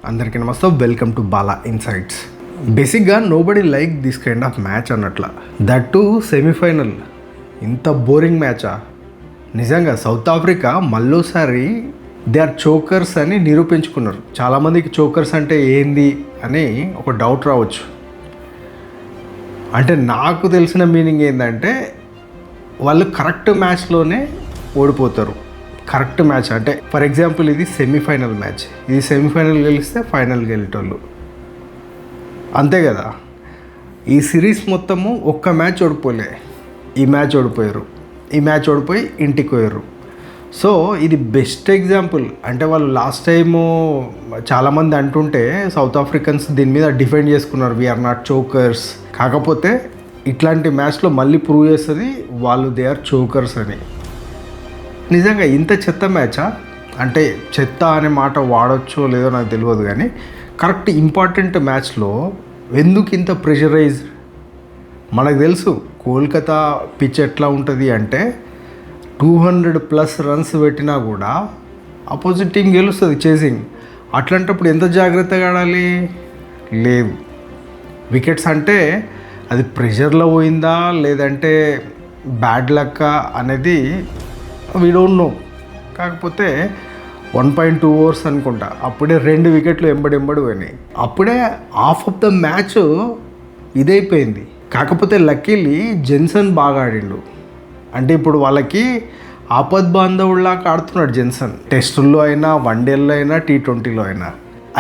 అందరికీ నమస్తే, welcome to Bala insights. బేసిక్గా nobody like this kind of match అన్నట్ల. That too semifinal. ఇంత బోరింగ్ మ్యాచా? నిజంగా సౌత్ ఆఫ్రికా మళ్ళోసారి దే ఆర్ చోకర్స్ అని నిరూపించుకున్నారు. చాలామందికి చోకర్స్ అంటే ఏంది అని ఒక డౌట్ రావచ్చు. అంటే నాకు తెలిసిన మీనింగ్ ఏంటంటే వాళ్ళు కరెక్ట్ మ్యాచ్లోనే ఓడిపోతారు. కరెక్ట్ మ్యాచ్ అంటే ఫర్ ఎగ్జాంపుల్ ఇది సెమీఫైనల్ మ్యాచ్. ఇది సెమీఫైనల్ గెలిస్తే ఫైనల్ గెలిటోళ్ళు, అంతే కదా. ఈ సిరీస్ మొత్తము ఒక్క మ్యాచ్ ఓడిపోలే. ఈ మ్యాచ్ ఓడిపోయారు, ఈ మ్యాచ్ ఓడిపోయి ఇంటికి పోయారు. సో ఇది బెస్ట్ ఎగ్జాంపుల్. అంటే వాళ్ళు లాస్ట్ టైము చాలామంది అంటుంటే సౌత్ ఆఫ్రికన్స్ దీని మీద డిఫెండ్ చేసుకున్నారు, వీఆర్ నాట్ చోకర్స్. కాకపోతే ఇట్లాంటి మ్యాచ్లో మళ్ళీ ప్రూవ్ చేస్తుంది వాళ్ళు దే ఆర్ చోకర్స్ అని. నిజంగా ఇంత చెత్త మ్యాచా? అంటే చెత్త అనే మాట వాడచ్చో లేదో నాకు తెలియదు, కానీ కరెక్ట్ ఇంపార్టెంట్ మ్యాచ్లో ఎందుకు ఇంత ప్రెషరైజ్? మనకు తెలుసు కోల్కతా పిచ్ ఎట్లా ఉంటుంది అంటే 200+ రన్స్ పెట్టినా కూడా ఆపోజిట్ టీం గెలుస్తుంది చేసింగ్. అట్లాంటప్పుడు ఎంత జాగ్రత్తగా ఆడాలి? లేదు. వికెట్స్ అంటే అది ప్రెషర్లో పోయిందా లేదంటే బ్యాడ్ లక్ అనేది వీ డోంట్ నో. కాకపోతే 1.2 ఓవర్స్ అనుకుంటా, అప్పుడే 2 వికెట్లు ఎంబడి పోయినాయి. అప్పుడే హాఫ్ ఆఫ్ ద మ్యాచ్ ఇదైపోయింది. కాకపోతే లక్కీలీ జెన్సన్ బాగా ఆడిండు. అంటే ఇప్పుడు వాళ్ళకి ఆపద్ బాంధవుల్లాగా ఆడుతున్నాడు జెన్సన్. టెస్టుల్లో అయినా, వన్డేల్లో అయినా, T20లో అయినా.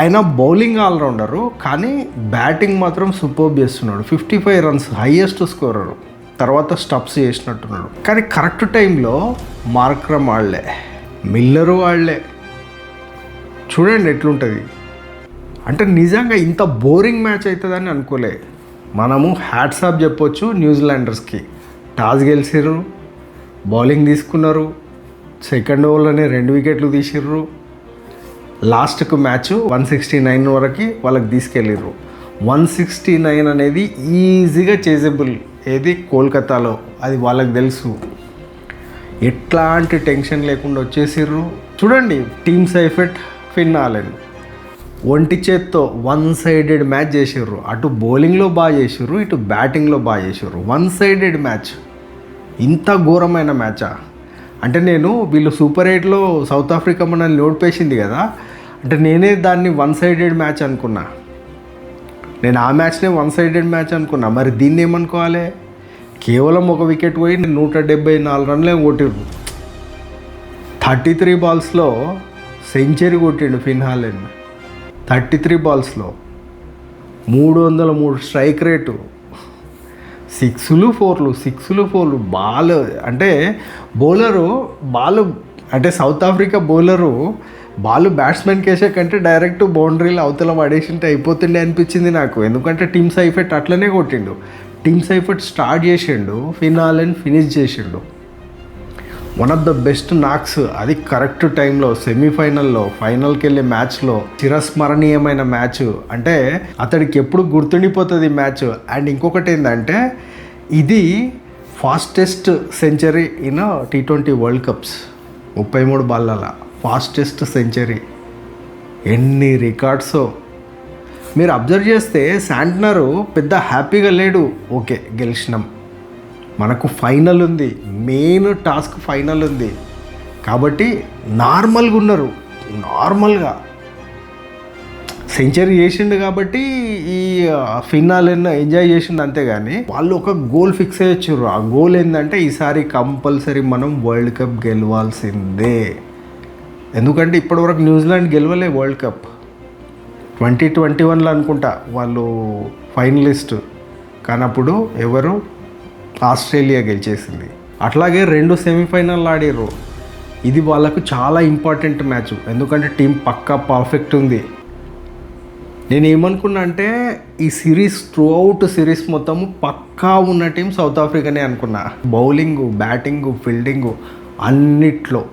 ఆయన బౌలింగ్ ఆల్రౌండరు, కానీ బ్యాటింగ్ మాత్రం సూపర్బ్ చేస్తున్నాడు. 55 రన్స్ హైయెస్ట్ స్కోరరు. తర్వాత స్టప్స్ చేసినట్టున్నాడు. కానీ కరెక్ట్ టైంలో మార్క్రమ్ ఆడలే, మిల్లరు ఆడలే. చూడండి ఎట్లుంటుంది. అంటే నిజంగా ఇంత బోరింగ్ మ్యాచ్ అవుతుందని అనుకోలే. మనము హ్యాట్స్ ఆఫ్ చెప్పొచ్చు న్యూజిలాండర్స్కి. టాస్ గెలిచిర్రు, బౌలింగ్ తీసుకున్నారు, సెకండ్ ఓవర్లోనే 2 వికెట్లు తీసిర్రు. లాస్ట్కు మ్యాచ్ 169 వరకు వాళ్ళకి తీసుకెళ్ళిర్రు. 169 అనేది ఈజీగా చేసేబుల్. ఏది కోల్కతాలో, అది వాళ్ళకి తెలుసు. ఎట్లాంటి టెన్షన్ లేకుండా వచ్చేసిర్రు. చూడండి టీమ్ సైఫెట్, ఫిన్ ఆలెన్ ఒంటి చేత్తో 1-sided మ్యాచ్ చేసిర్రు. అటు బౌలింగ్లో బాగా చేసిర్రు, ఇటు బ్యాటింగ్లో బాగా చేసిర్రు. 1-sided match. ఇంత ఘోరమైన మ్యాచా? అంటే నేను వీళ్ళు సూపర్ 8లో సౌత్ ఆఫ్రికా మనల్ని ఓడిపేసింది కదా, అంటే నేనే దాన్ని 1-sided మ్యాచ్ అనుకున్నా. నేను ఆ మ్యాచ్నే 1-sided మ్యాచ్ అనుకున్నా. మరి దీన్ని ఏమనుకోవాలి? కేవలం 1 వికెట్ పోయి 174 రన్లే కొట్టిర్రు. 33 బాల్స్లో సెంచరీ కొట్టిండు ఫిన్ ఆలెన్. 33 బాల్స్లో 303 స్ట్రైక్ రేటు, 6లు 4లు. బాల్ అంటే బాల్ అంటే south africa bowler ball batsmen కేసే కంటే డైరెక్ట్ బౌండరీలు అవతల పడేసింటే అయిపోతుండే అనిపించింది నాకు. ఎందుకంటే టీమ్ సైఫెట్ అట్లనే కొట్టిండు. టీమ్ సైఫెట్ స్టార్ట్ చేసిండు, ఫిన్ ఆలెన్ ఫినిష్ చేసిండు. One of the best knocks. అది కరెక్ట్ టైంలో సెమీఫైనల్లో, ఫైనల్కి వెళ్ళే మ్యాచ్లో చిరస్మరణీయమైన మ్యాచ్. అంటే అతడికి ఎప్పుడు గుర్తుండిపోతుంది మ్యాచ్. అండ్ ఇంకొకటి ఏంటంటే ఇది fastest century in T20 world cups. 33 బాళ్ళ ఫాస్టెస్ట్ సెంచరీ. ఎన్ని రికార్డ్సో మీరు అబ్జర్వ్ చేస్తే శాంట్నరు పెద్ద హ్యాపీగా లేడు. ఓకే గెలిచినాం, మనకు ఫైనల్ ఉంది, మెయిన్ టాస్క్ ఫైనల్ ఉంది కాబట్టి నార్మల్గా ఉన్నారు. నార్మల్గా సెంచరీ చేసిండు కాబట్టి ఈ ఫినాలను ఎంజాయ్ చేసిండు, అంతేగాని వాళ్ళు ఒక గోల్ ఫిక్స్ అయ్యొచ్చారు. ఆ గోల్ ఏంటంటే ఈసారి కంపల్సరీ మనం వరల్డ్ కప్ గెలవాల్సిందే. ఎందుకంటే ఇప్పటివరకు న్యూజిలాండ్ గెలవలే వరల్డ్ కప్. 2021లో అనుకుంటా వాళ్ళు ఫైనలిస్ట్, కానీ అప్పుడు ఎవరు? ఆస్ట్రేలియా గెలిచేసింది. అట్లాగే 2 సెమీఫైనల్ ఆడారు. ఇది వాళ్ళకు చాలా ఇంపార్టెంట్ మ్యాచ్, ఎందుకంటే టీం పక్కా పర్ఫెక్ట్ ఉంది. నేను ఏమనుకున్నా అంటే ఈ సిరీస్ త్రూఅవుట్ సిరీస్ మొత్తము పక్కా ఉన్న టీం సౌత్ ఆఫ్రికానే అనుకున్నా. బౌలింగు, బ్యాటింగు, ఫీల్డింగు అన్నిట్లో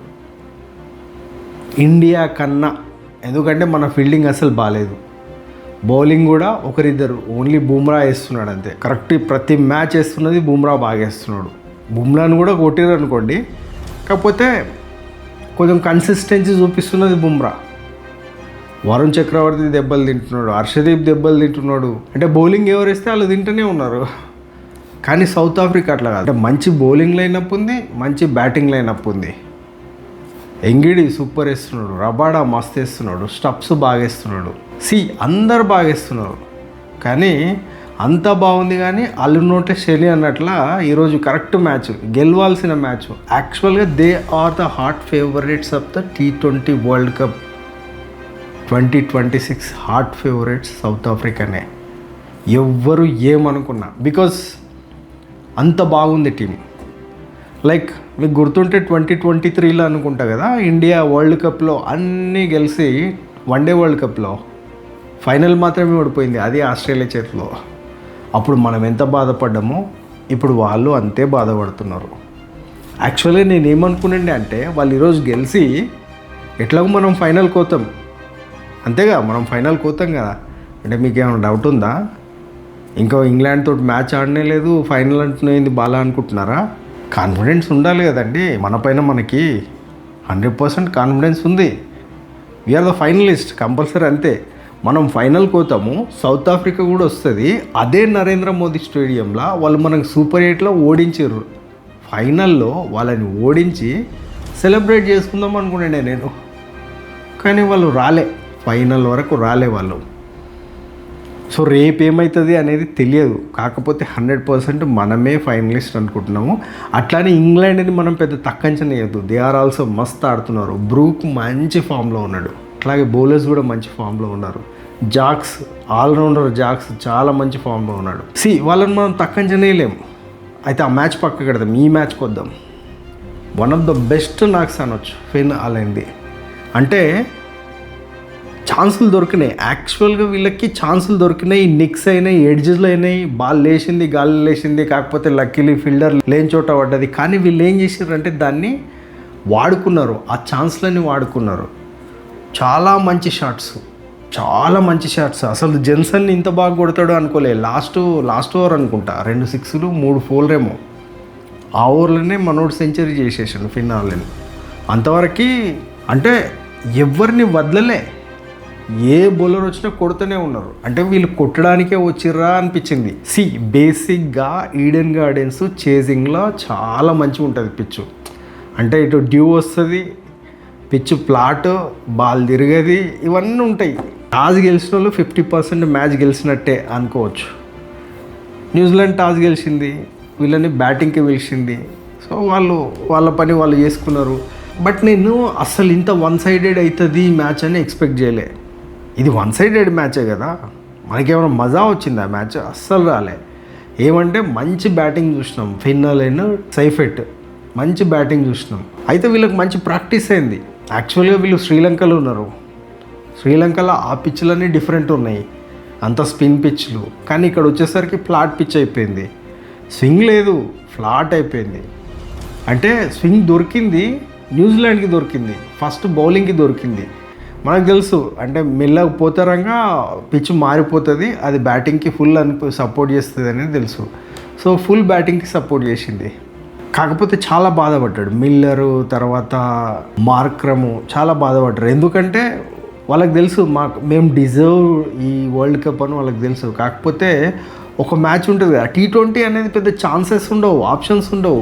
ఇండియా కన్నా. ఎందుకంటే మన ఫీల్డింగ్ అసలు బాగాలేదు, బౌలింగ్ కూడా ఒకరిద్దరు, ఓన్లీ బుమ్రా వేస్తున్నాడు అంతే. కరెక్ట్ ప్రతి మ్యాచ్ వేస్తున్నది బుమ్రా, బాగా వేస్తున్నాడు. బుమ్రాను కూడా కొట్టిరు అనుకోండి, కాకపోతే కొంచెం కన్సిస్టెన్సీ చూపిస్తున్నది బుమ్రా. వరుణ్ చక్రవర్తి దెబ్బలు తింటున్నాడు, హర్షదీప్ దెబ్బలు తింటున్నాడు. అంటే బౌలింగ్ ఎవరు వేస్తే వాళ్ళు తింటూనే ఉన్నారు. కానీ సౌత్ ఆఫ్రికా అట్లా కాదు. అంటే మంచి బౌలింగ్ లైనప్ ఉంది, మంచి బ్యాటింగ్ లైనప్ ఉంది. ఎంగిడి సూపర్ వేస్తున్నాడు, రబాడా మస్తు వేస్తున్నాడు, స్టప్స్ బాగా వేస్తున్నాడు, అందరు బాగా వేస్తున్నారు. కానీ అంతా బాగుంది, కానీ అల్లు నోటే శని అన్నట్ల ఈరోజు కరెక్ట్ మ్యాచ్, గెలవాల్సిన మ్యాచ్. యాక్చువల్గా they are the hot favourites of the T20 world cup 2026. Hot favourites south ఆఫ్రికానే, ఎవ్వరు ఏమనుకున్నా, బికాస్ అంత బాగుంది టీం. లైక్ మీకు గుర్తుంటే 2023లో అనుకుంటా కదా, ఇండియా వరల్డ్ కప్లో అన్నీ గెలిచి వన్డే వరల్డ్ కప్లో ఫైనల్ మాత్రమే ఓడిపోయింది, అది ఆస్ట్రేలియా చేతిలో. అప్పుడు మనం ఎంత బాధపడ్డామో ఇప్పుడు వాళ్ళు అంతే బాధపడుతున్నారు. యాక్చువల్గా నేను ఏమనుకునండి అంటే, వాళ్ళు ఈరోజు గెలిచి ఎట్లాగో మనం ఫైనల్ కోతాం, అంతేగా, మనం ఫైనల్ కోతాం కదా. అంటే మీకు ఏమైనా డౌట్ ఉందా? ఇంకా ఇంగ్లాండ్ తోటి మ్యాచ్ ఆడనే లేదు, ఫైనల్ అంటున్నది బాగా అనుకుంటున్నారా? కాన్ఫిడెన్స్ ఉండాలి కదండి మన పైన. మనకి 100% కాన్ఫిడెన్స్ ఉంది. వీఆర్ ద ఫైనలిస్ట్ కంపల్సరీ, అంతే. మనం ఫైనల్ కోతాము, సౌత్ ఆఫ్రికా కూడా వస్తుంది. అదే నరేంద్ర మోదీ స్టేడియంలో వాళ్ళు మనకు సూపర్ 8లో ఓడించారు. ఫైనల్లో వాళ్ళని ఓడించి సెలబ్రేట్ చేసుకుందాం అనుకున్నాను నేను. కానీ వాళ్ళు రాలే, ఫైనల్ వరకు రాలే వాళ్ళు. సో రేపు ఏమవుతుంది అనేది తెలియదు. కాకపోతే 100% మనమే ఫైనలిస్ట్ అనుకుంటున్నాము. అట్లానే ఇంగ్లాండ్ని మనం పెద్ద తక్కంచనేయద్దు. దే ఆర్ ఆల్సో మస్త్ ఆడుతున్నారు. బ్రూక్ మంచి ఫామ్లో ఉన్నాడు, అట్లాగే బౌలర్స్ కూడా మంచి ఫామ్లో ఉన్నారు. జాక్స్, ఆల్రౌండర్ జాక్స్ చాలా మంచి ఫామ్లో ఉన్నాడు. వాళ్ళని మనం తక్కంచనేయలేము. అయితే ఆ మ్యాచ్ పక్కకు పెడదాం, ఈ మ్యాచ్కి వద్దాం. వన్ ఆఫ్ ద బెస్ట్ నాక్స్ అనొచ్చు ఫిన్ అలాంది. అంటే ఛాన్సులు దొరికినాయి, యాక్చువల్గా వీళ్ళకి ఛాన్సులు దొరికినాయి, నిక్స్ అయినాయి, ఎడ్జెస్లు అయినాయి, బాల్ లేచింది, గాలి లేచింది. కాకపోతే లక్కీలీ ఫీల్డర్ లేని చోట పడ్డది. కానీ వీళ్ళు ఏం చేశారంటే దాన్ని వాడుకున్నారు, ఆ ఛాన్స్లని వాడుకున్నారు. చాలా మంచి షాట్స్, చాలా మంచి షాట్స్. అసలు జెన్సన్ ఇంత బాగా కొడతాడు అనుకోలే. లాస్ట్ ఓవర్ అనుకుంటా 2 6లు 3 4 ఏమో. ఆ ఓవర్లోనే మనోడు సెంచరీ చేసేసాడు ఫిన్నాలని. అంతవరకు అంటే ఎవరిని వదలలే, ఏ బౌలర్ వచ్చినా కొడుతూనే ఉన్నారు. అంటే వీళ్ళు కొట్టడానికే వచ్చిర్రా అనిపించింది. బేసిక్గా ఈడెన్ గార్డెన్స్ చేజింగ్లో చాలా మంచిగా ఉంటుంది పిచ్చు. అంటే ఇటు డ్యూ వస్తుంది, పిచ్చు ఫ్లాట్, బాల్ తిరగది, ఇవన్నీ ఉంటాయి. టాస్ గెలిచిన వాళ్ళు 50% మ్యాచ్ గెలిచినట్టే అనుకోవచ్చు. న్యూజిలాండ్ టాస్ గెలిచింది, వీళ్ళని బ్యాటింగ్కి పిలిచింది. సో వాళ్ళ పని వాళ్ళు చేసుకున్నారు. బట్ నేను అసలు ఇంత 1 సైడెడ్ అవుతుంది ఈ మ్యాచ్ అని ఎక్స్పెక్ట్ చేయలే. ఇది 1 సైడెడ్ మ్యాచే కదా, మనకేమైనా మజా వచ్చింది ఆ మ్యాచ్? అస్సలు రాలే. ఏమంటే మంచి బ్యాటింగ్ చూసినాం, ఫిన్నల్ అండ్ సైఫెట్ మంచి బ్యాటింగ్ చూసినాం. అయితే వీళ్ళకి మంచి ప్రాక్టీస్ అయింది. యాక్చువల్గా వీళ్ళు శ్రీలంకలో ఉన్నారు. శ్రీలంకలో ఆ పిచ్లన్నీ డిఫరెంట్ ఉన్నాయి, అంత స్పిన్ పిచ్లు. కానీ ఇక్కడ వచ్చేసరికి ఫ్లాట్ పిచ్ అయిపోయింది, స్వింగ్ లేదు, ఫ్లాట్ అయిపోయింది. అంటే స్వింగ్ దొరికింది న్యూజిలాండ్కి, దొరికింది ఫస్ట్ బౌలింగ్కి దొరికింది. మనకు తెలుసు అంటే మెల్లగా పోతారంగా పిచ్ మారిపోతుంది, అది బ్యాటింగ్కి ఫుల్ సపోర్ట్ చేస్తుంది అనేది తెలుసు. సో ఫుల్ బ్యాటింగ్కి సపోర్ట్ చేసింది. కాకపోతే చాలా బాధపడ్డాడు మిల్లరు, తర్వాత మార్క్రము చాలా బాధపడ్డారు. ఎందుకంటే వాళ్ళకి తెలుసు మేము డిజర్వ్ ఈ వరల్డ్ కప్ అని వాళ్ళకి తెలుసు. కాకపోతే ఒక మ్యాచ్ ఉంటుంది కదా, T20 అనేది పెద్ద ఛాన్సెస్ ఉండవు, ఆప్షన్స్ ఉండవు.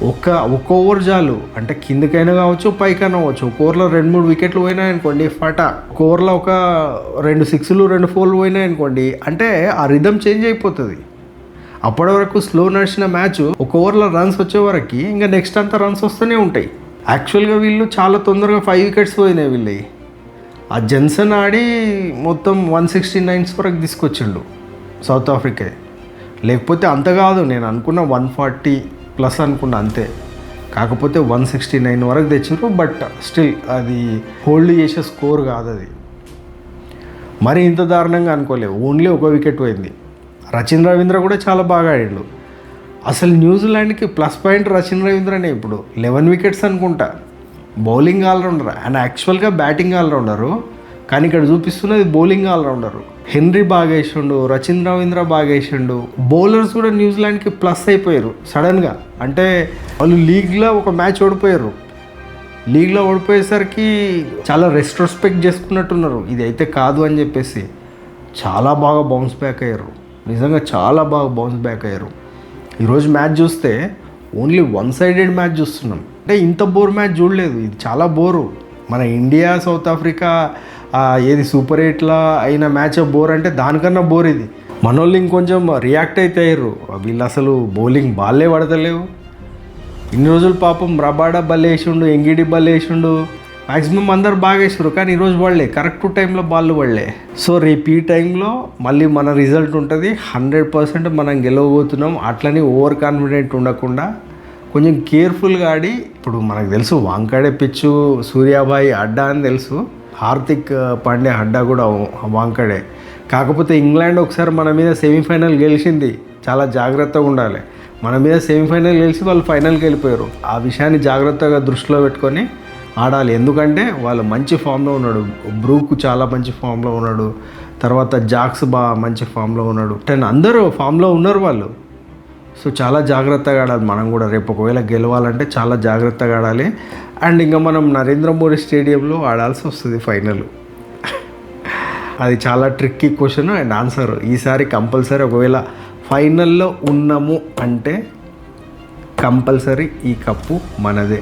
ఒక్క ఓవర్ చాలు, అంటే కిందకైనా కావచ్చు పైకైనా కావచ్చు. ఒక ఓవర్లో 2-3 వికెట్లు పోయినాయి అనుకోండి, ఫటా. ఒక ఓవర్లో ఒక 2 6లు 2 4లు పోయినాయి అనుకోండి, అంటే ఆ రిథమ్ చేంజ్ అయిపోతుంది. అప్పటి వరకు స్లో నడిచిన మ్యాచ్ ఒక ఓవర్లో రన్స్ వచ్చే వరకు ఇంకా నెక్స్ట్ అంతా రన్స్ వస్తూనే ఉంటాయి. యాక్చువల్గా వీళ్ళు చాలా తొందరగా 5 వికెట్స్ పోయినాయి వీళ్ళు. ఆ జెన్సన్ ఆడి మొత్తం 169 వరకు తీసుకొచ్చిండు సౌత్ ఆఫ్రికా. లేకపోతే అంత కాదు, నేను అనుకున్న 140+ అనుకున్నా అంతే. కాకపోతే 169 వరకు తెచ్చారు. బట్ స్టిల్ అది హోల్డ్ చేసే స్కోర్ కాదు అది. మరి ఇంత దారుణంగా అనుకోలేవు. ఓన్లీ 1 వికెట్ పోయింది. రచిన్ రవీంద్ర కూడా చాలా బాగా ఆడిండు. అసలు న్యూజిలాండ్కి ప్లస్ పాయింట్ రచిన్ రవీంద్రనే. ఇప్పుడు 11 వికెట్స్ అనుకుంటా. బౌలింగ్ ఆల్రౌండర్, అండ్ యాక్చువల్గా బ్యాటింగ్ ఆల్రౌండరు, కానీ ఇక్కడ చూపిస్తున్నది బౌలింగ్ ఆల్రౌండరు. హెన్రీ బాగా వేసిండు, రచిన్ రవీంద్ర బాగా వేసిండు. బౌలర్స్ కూడా న్యూజిలాండ్కి ప్లస్ అయిపోయారు సడన్గా. అంటే వాళ్ళు లీగ్లో ఒక మ్యాచ్ ఓడిపోయారు, లీగ్లో ఓడిపోయేసరికి చాలా రెస్ట్రోస్పెక్ట్ చేసుకున్నట్టున్నారు, ఇది అయితే కాదు అని చెప్పేసి. చాలా బాగా బౌన్స్ బ్యాక్ అయ్యారు, నిజంగా చాలా బాగా బౌన్స్ బ్యాక్ అయ్యారు. ఈరోజు మ్యాచ్ చూస్తే ఓన్లీ వన్ సైడెడ్ మ్యాచ్ చూస్తున్నాం. అంటే ఇంత బోర్ మ్యాచ్ చూడలేదు, ఇది చాలా బోరు. మన ఇండియా సౌత్ ఆఫ్రికా ఏది సూపర్ 8లా అయిన మ్యాచ్ బోర్ అంటే దానికన్నా బోర్ ఇది. మనోళ్ళు ఇంకొంచెం రియాక్ట్ అయితే అయ్యారు, వీళ్ళు అసలు బౌలింగ్ బాల్లే పడతలేవు. ఇన్ని రోజులు పాపం రబాడా బల్ వేసిండు, ఎంగిడి బల్ వేసిండు, మ్యాక్సిమం అందరు బాగా వేసారు, కానీ ఈరోజు పడలే, కరెక్ట్ టైంలో బాల్ పడలే. సో రేపు ఈ టైంలో మళ్ళీ మన రిజల్ట్ ఉంటుంది, 100% మనం గెలవబోతున్నాం. అట్లని ఓవర్ కాన్ఫిడెంట్ ఉండకుండా కొంచెం కేర్ఫుల్గా ఆడి, ఇప్పుడు మనకు తెలుసు వాంకడే పిచ్చు సూర్యాబాయి అడ్డా అని తెలుసు, హార్దిక్ పాండ్యా అడ్డా కూడా వాంకడే. కాకపోతే ఇంగ్లాండ్ ఒకసారి మన మీద సెమీఫైనల్ గెలిచింది, చాలా జాగ్రత్తగా ఉండాలి. మన మీద సెమీఫైనల్ గెలిచి వాళ్ళు ఫైనల్కి వెళ్ళిపోయారు. ఆ విషయాన్ని జాగ్రత్తగా దృష్టిలో పెట్టుకొని ఆడాలి, ఎందుకంటే వాళ్ళు మంచి ఫామ్లో ఉన్నాడు. బ్రూక్ చాలా మంచి ఫామ్లో ఉన్నాడు, తర్వాత జాక్స్ మంచి ఫామ్లో ఉన్నాడు, అందరూ ఫామ్లో ఉన్నారు వాళ్ళు. సో చాలా జాగ్రత్తగా ఆడాలి మనం కూడా. రేపు ఒకవేళ గెలవాలంటే చాలా జాగ్రత్తగా ఆడాలి. అండ్ ఇంకా మనం నరేంద్ర మోడీ స్టేడియంలో ఆడాల్సి వస్తుంది ఫైనల్. అది చాలా ట్రిక్కీ క్వశ్చన్ అండ్ ఆన్సర్. ఈసారి కంపల్సరీ ఒకవేళ ఫైనల్లో ఉన్నాము అంటే కంపల్సరీ ఈ కప్పు మనదే,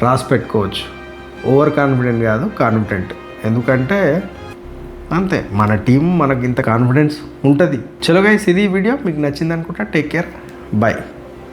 రాసి పెట్టుకోవచ్చు. ఓవర్ కాన్ఫిడెంట్ కాదు, కాన్ఫిడెంట్. ఎందుకంటే అంతే, మన టీం మనకి ఇంత కాన్ఫిడెన్స్ ఉంటుంది. చలో గైస్, ఇది వీడియో మీకు నచ్చింది అనుకుంటా. Take care, bye.